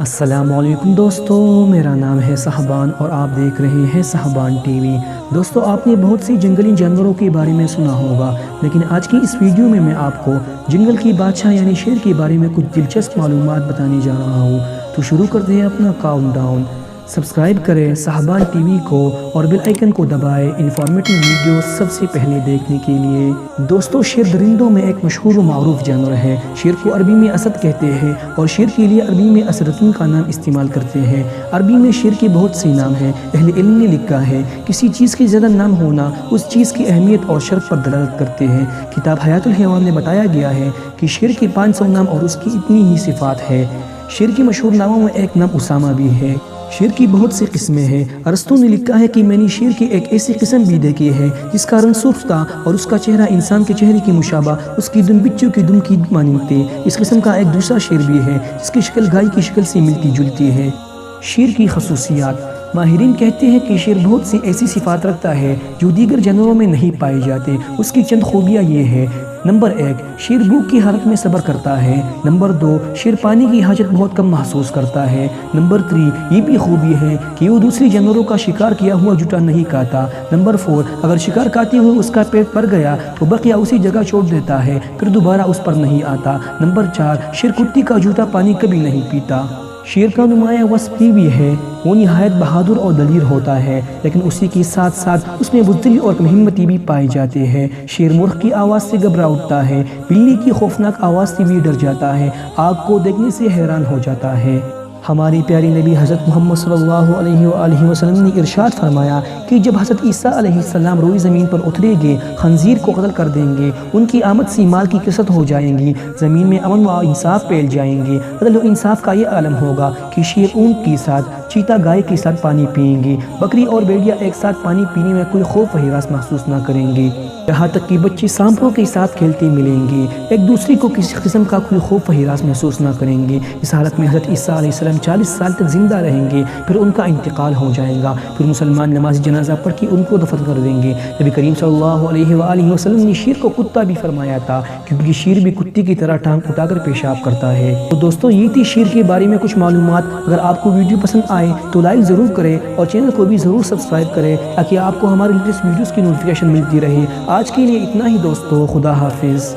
अस्सलामुअलैकुम दोस्तों, मेरा नाम है साहबान और आप देख रहे हैं साहबान टीवी। दोस्तों, आपने बहुत सी जंगली जानवरों के बारे में सुना होगा, लेकिन आज की इस वीडियो में मैं आपको जंगल की बादशाह यानी शेर के बारे में कुछ दिलचस्प मालूमात बताने जा रहा हूँ। तो शुरू करते हैं अपना काउंटडाउन। सब्सक्राइब करें साहबान टीवी को और बेल आइकन को दबाएं इंफॉर्मेटिव वीडियो सबसे पहले देखने के लिए। दोस्तों, शेर दरिंदों में एक मशहूर व मारूफ जानवर है। शेर को अरबी में असद कहते हैं और शेर के लिए अरबी में असरतुन का नाम इस्तेमाल करते हैं। अरबी में शेर के बहुत से नाम हैं। अहले इल्म ने लिखा है, किसी चीज़ के ज़्यादा नाम होना उस चीज़ की अहमियत और शर्फ पर दलालत करते हैं। किताब हयातुल हैवान में बताया गया है कि शेर के 500 नाम और उसकी इतनी ही सिफात है। शेर के मशहूर नामों में एक नाम उसामा भी है। शेर की बहुत सी किस्में हैं। अरस्तू ने लिखा है कि मैंने शेर की एक ऐसी किस्म भी देखी है जिसका रंग सुर्ख था और उसका चेहरा इंसान के चेहरे की मुशाबा उसकी दुम बिच्छू की दुम की मानंद थी। इस किस्म का एक दूसरा शेर भी है जिसकी शक्ल गाय की शक्ल से मिलती जुलती है। शेर की खसूसियात। माहिरीन कहते हैं कि शेर बहुत सी ऐसी सिफात रखता है जो दीगर जानवरों में नहीं पाए जाते। उसकी चंद खूबियाँ ये है। नंबर 1, शेर भूख की हालत में सब्र करता है। नंबर 2, शेर पानी की हाजत बहुत कम महसूस करता है। नंबर 3, ये भी खूबी है कि वो दूसरे जानवरों का शिकार किया हुआ जूता नहीं खाता। नंबर 4, अगर शिकार खाते हुए उसका पेट भर गया तो बकिया उसी जगह छोड़ देता है, फिर दोबारा उस पर नहीं आता। नंबर 4, शेर कुत्ते का जूता पानी कभी नहीं पीता। शेर का नुमाया वस्फ भी है, वो निहायत बहादुर और दलीर होता है, लेकिन उसी के साथ साथ उसमें बुज़दिली और हिम्मती भी पाए जाते हैं। शेर मुर्ख की आवाज़ से घबरा उठता है, बिल्ली की खौफनाक आवाज़ से भी डर जाता है, आग को देखने से हैरान हो जाता है। हमारी प्यारी नबी हज़रत मोहम्मद सल्लल्लाहु अलैहि वसल्लम ने इरशाद फरमाया कि जब हज़रत ईसा अलैहिस्सलाम रोई ज़मीन पर उतरेंगे, खंजीर को कत्ल कर देंगे, उनकी आमद से माल की कसरत हो जाएंगी, ज़मीन में अमन व इंसाफ फैल जाएंगे। अदल व इंसाफ का ये आलम होगा कि शेर ऊँट के साथ, चीता गाय के साथ पानी पिएंगे, बकरी और भेड़िया एक साथ पानी पीने में कोई खौफ व हिरास महसूस ना करेंगे। यहाँ तक कि बच्चे सांपों के साथ खेलते मिलेंगे, एक दूसरे को किसी किस्म का कोई खौफ व हिरास महसूस ना करेंगे। इस हालत में हज़रत ईसा अलैहिस्सलाम 40 साल तक जिंदा रहेंगे, फिर उनका इंतकाल हो जाएगा। फिर मुसलमान नमाज जनाजा पढ़ के उनको दफन कर देंगे। नबी करीम सल्लल्लाहु अलैहि वसल्लम ने शेर को कुत्ता भी फरमाया था, क्योंकि शेर भी कुत्ते की तरह टांग उठाकर पेशाब करता है। तो दोस्तों, ये थी शेर के बारे में कुछ मालूमात। अगर आपको वीडियो पसंद आए तो लाइक ज़रूर करें और चैनल को भी ज़रूर सब्सक्राइब करें ताकि आपको हमारे लेटेस्ट वीडियोज़ की नोटिफिकेशन मिलती रहे। आज के लिए इतना ही दोस्तों, खुदा हाफिज़।